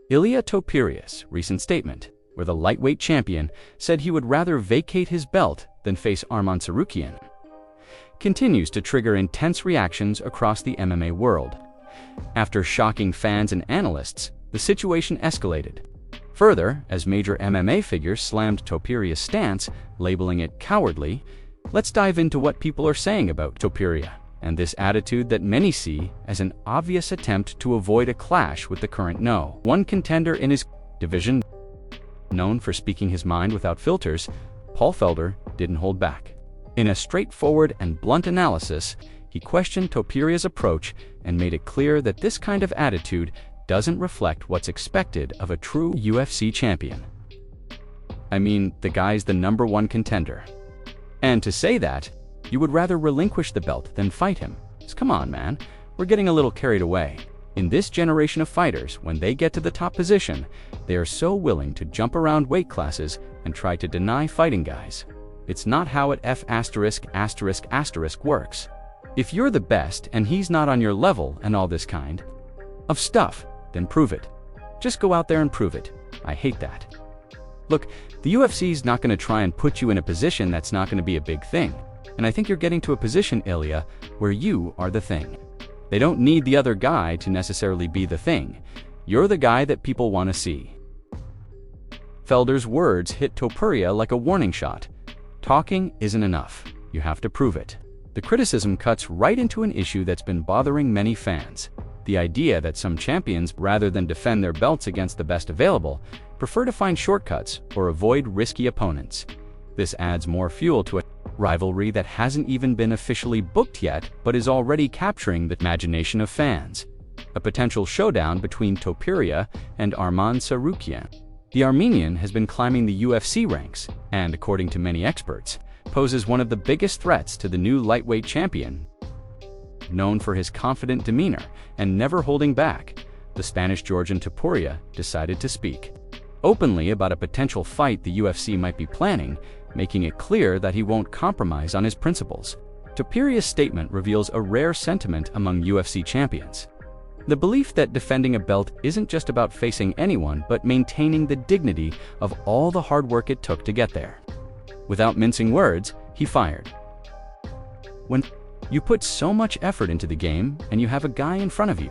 Ilia Topuria's recent statement, where the lightweight champion said he would rather vacate his belt than face Arman Tsarukyan, continues to trigger intense reactions across the MMA world. After shocking fans and analysts, the situation escalated. Further, as major MMA figures slammed Topuria's stance, labeling it cowardly, let's dive into what people are saying about Topuria and this attitude that many see as an obvious attempt to avoid a clash with the current #1 contender in his division. Known for speaking his mind without filters, Paul Felder didn't hold back. In a straightforward and blunt analysis, he questioned Topuria's approach and made it clear that this kind of attitude doesn't reflect what's expected of a true UFC champion. I mean, the guy's the #1 contender. And to say that, you would rather relinquish the belt than fight him. Come on, man, we're getting a little carried away. In this generation of fighters, when they get to the top position, they are so willing to jump around weight classes and try to deny fighting guys. It's not how it works. If you're the best and he's not on your level and all this kind of stuff, then prove it. Just go out there and prove it. I hate that. Look, the UFC's not going to try and put you in a position that's not going to be a big thing. And I think you're getting to a position, Ilia, where you are the thing. They don't need the other guy to necessarily be the thing. You're the guy that people want to see. Felder's words hit Topuria like a warning shot. Talking isn't enough. You have to prove it. The criticism cuts right into an issue that's been bothering many fans. The idea that some champions, rather than defend their belts against the best available, prefer to find shortcuts or avoid risky opponents. This adds more fuel to a rivalry that hasn't even been officially booked yet, but is already capturing the imagination of fans. A potential showdown between Topuria and Arman Tsarukyan. The Armenian has been climbing the UFC ranks, and according to many experts, poses one of the biggest threats to the new lightweight champion. Known for his confident demeanor and never holding back, the Spanish-Georgian Topuria decided to speak openly about a potential fight the UFC might be planning, making it clear that he won't compromise on his principles. Topuria's statement reveals a rare sentiment among UFC champions. The belief that defending a belt isn't just about facing anyone but maintaining the dignity of all the hard work it took to get there. Without mincing words, he fired. When you put so much effort into the game and you have a guy in front of you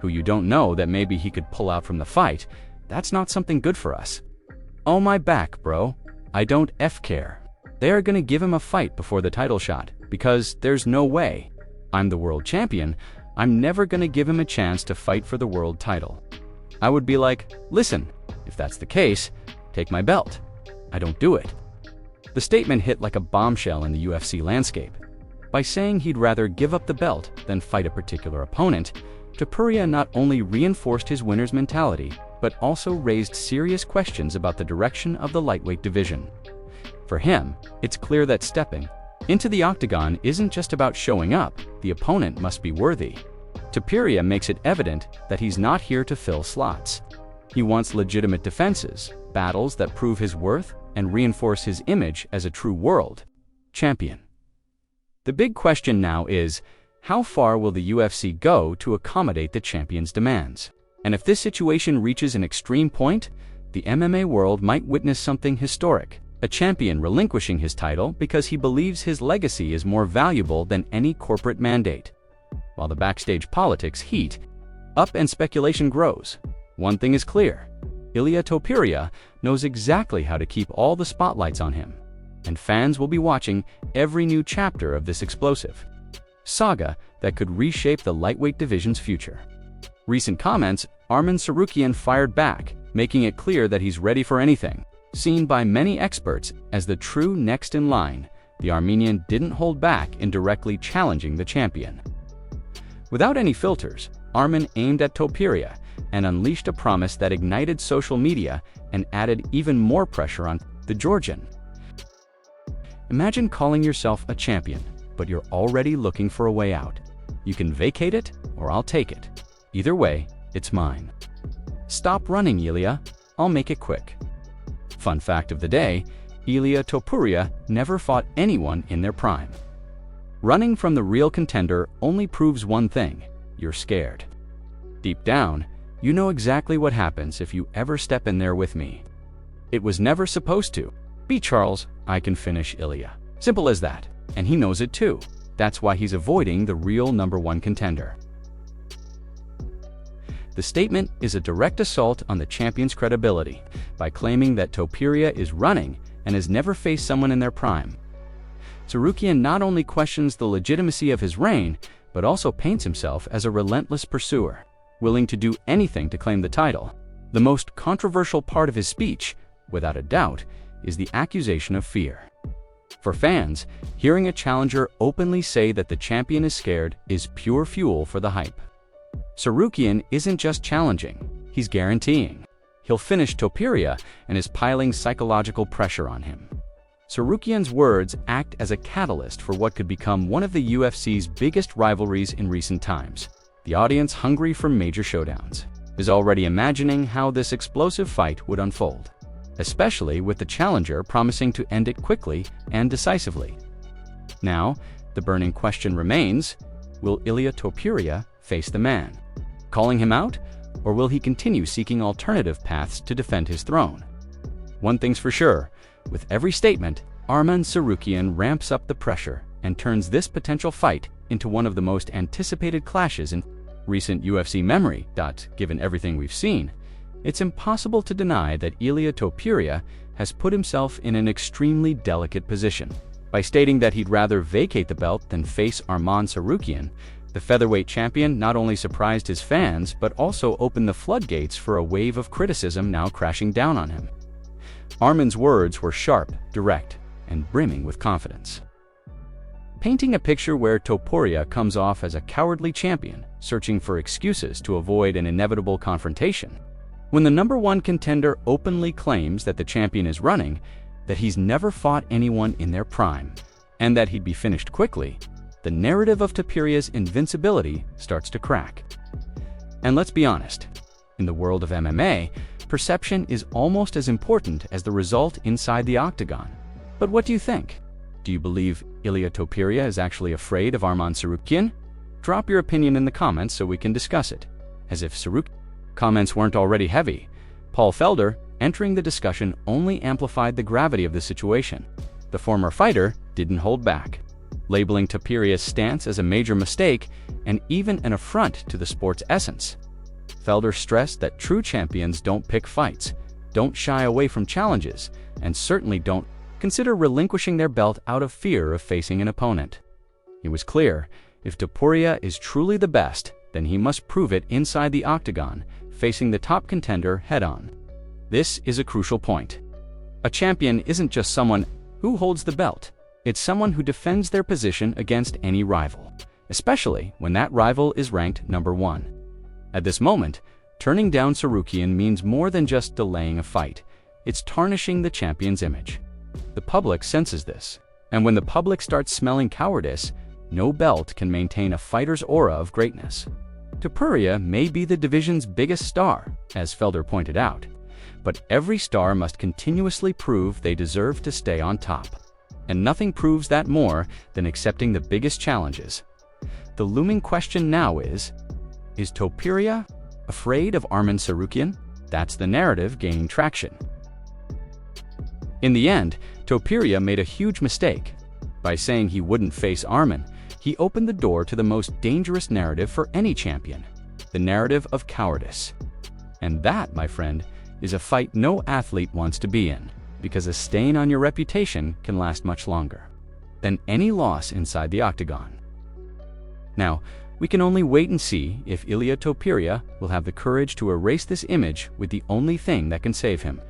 who you don't know that maybe he could pull out from the fight, that's not something good for us. Oh my back, bro. I don't care. They are gonna give him a fight before the title shot, because there's no way. I'm the world champion. I'm never gonna give him a chance to fight for the world title. I would be like, listen, if that's the case, take my belt. I don't do it. The statement hit like a bombshell in the UFC landscape. By saying he'd rather give up the belt than fight a particular opponent, Topuria not only reinforced his winner's mentality, but also raised serious questions about the direction of the lightweight division. For him, it's clear that stepping into the octagon isn't just about showing up, the opponent must be worthy. Topuria makes it evident that he's not here to fill slots. He wants legitimate defenses, battles that prove his worth and reinforce his image as a true world champion. The big question now is, how far will the UFC go to accommodate the champion's demands? And if this situation reaches an extreme point, the MMA world might witness something historic. A champion relinquishing his title because he believes his legacy is more valuable than any corporate mandate. While the backstage politics heat up and speculation grows, one thing is clear. Ilia Topuria knows exactly how to keep all the spotlights on him, and fans will be watching every new chapter of this explosive saga that could reshape the lightweight division's future. Recent comments, Arman Tsarukyan fired back, making it clear that he's ready for anything. Seen by many experts as the true next in line, the Armenian didn't hold back in directly challenging the champion. Without any filters, Arman aimed at Topuria and unleashed a promise that ignited social media and added even more pressure on the Georgian. Imagine calling yourself a champion, but you're already looking for a way out. You can vacate it, or I'll take it. Either way, it's mine. Stop running, Ilia. I'll make it quick. Fun fact of the day, Ilia Topuria never fought anyone in their prime. Running from the real contender only proves one thing: you're scared. Deep down, You know exactly what happens if you ever step in there with me. It was never supposed to be Charles. I can finish Ilia. Simple as that. And he knows it too. That's why he's avoiding the real #1 contender. The statement is a direct assault on the champion's credibility by claiming that Topuria is running and has never faced someone in their prime. Tsarukyan not only questions the legitimacy of his reign, but also paints himself as a relentless pursuer, willing to do anything to claim the title. The most controversial part of his speech, without a doubt, is the accusation of fear. For fans, hearing a challenger openly say that the champion is scared is pure fuel for the hype. Tsarukyan isn't just challenging, he's guaranteeing he'll finish Topuria and is piling psychological pressure on him. Tsarukyan's words act as a catalyst for what could become one of the UFC's biggest rivalries in recent times. The audience, hungry for major showdowns, is already imagining how this explosive fight would unfold, especially with the challenger promising to end it quickly and decisively. Now, the burning question remains, will Ilia Topuria face the man, calling him out, or will he continue seeking alternative paths to defend his throne? One thing's for sure, with every statement, Arman Tsarukyan ramps up the pressure and turns this potential fight into one of the most anticipated clashes in recent UFC memory. Given everything we've seen, it's impossible to deny that Ilia Topuria has put himself in an extremely delicate position. By stating that he'd rather vacate the belt than face Arman Tsarukyan, the featherweight champion not only surprised his fans, but also opened the floodgates for a wave of criticism now crashing down on him. Arman's words were sharp, direct, and brimming with confidence, painting a picture where Topuria comes off as a cowardly champion, searching for excuses to avoid an inevitable confrontation. When the #1 contender openly claims that the champion is running, that he's never fought anyone in their prime, and that he'd be finished quickly, the narrative of Topuria's invincibility starts to crack. And let's be honest, in the world of MMA, perception is almost as important as the result inside the octagon. But what do you think? Do you believe Ilia Topuria is actually afraid of Arman Tsarukyan? Drop your opinion in the comments so we can discuss it. As if Tsarukyan's comments weren't already heavy, Paul Felder, entering the discussion, only amplified the gravity of the situation. The former fighter didn't hold back, labeling Topuria's stance as a major mistake and even an affront to the sport's essence. Felder stressed that true champions don't pick fights, don't shy away from challenges, and certainly don't consider relinquishing their belt out of fear of facing an opponent. It was clear, if Topuria is truly the best, then he must prove it inside the octagon, facing the top contender head-on. This is a crucial point. A champion isn't just someone who holds the belt. It's someone who defends their position against any rival, especially when that rival is ranked #1. At this moment, turning down Tsarukyan means more than just delaying a fight. It's tarnishing the champion's image. The public senses this, and when the public starts smelling cowardice, no belt can maintain a fighter's aura of greatness. Topuria may be the division's biggest star, as Felder pointed out, but every star must continuously prove they deserve to stay on top. And nothing proves that more than accepting the biggest challenges. The looming question now is Topuria afraid of Arman Tsarukyan? That's the narrative gaining traction. In the end, Topuria made a huge mistake. By saying he wouldn't face Arman, he opened the door to the most dangerous narrative for any champion, the narrative of cowardice. And that, my friend, is a fight no athlete wants to be in, because a stain on your reputation can last much longer than any loss inside the octagon. Now, we can only wait and see if Ilia Topuria will have the courage to erase this image with the only thing that can save him,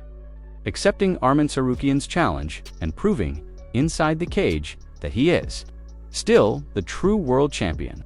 accepting Arman Tsarukyan's challenge and proving, inside the cage, that he is still the true world champion.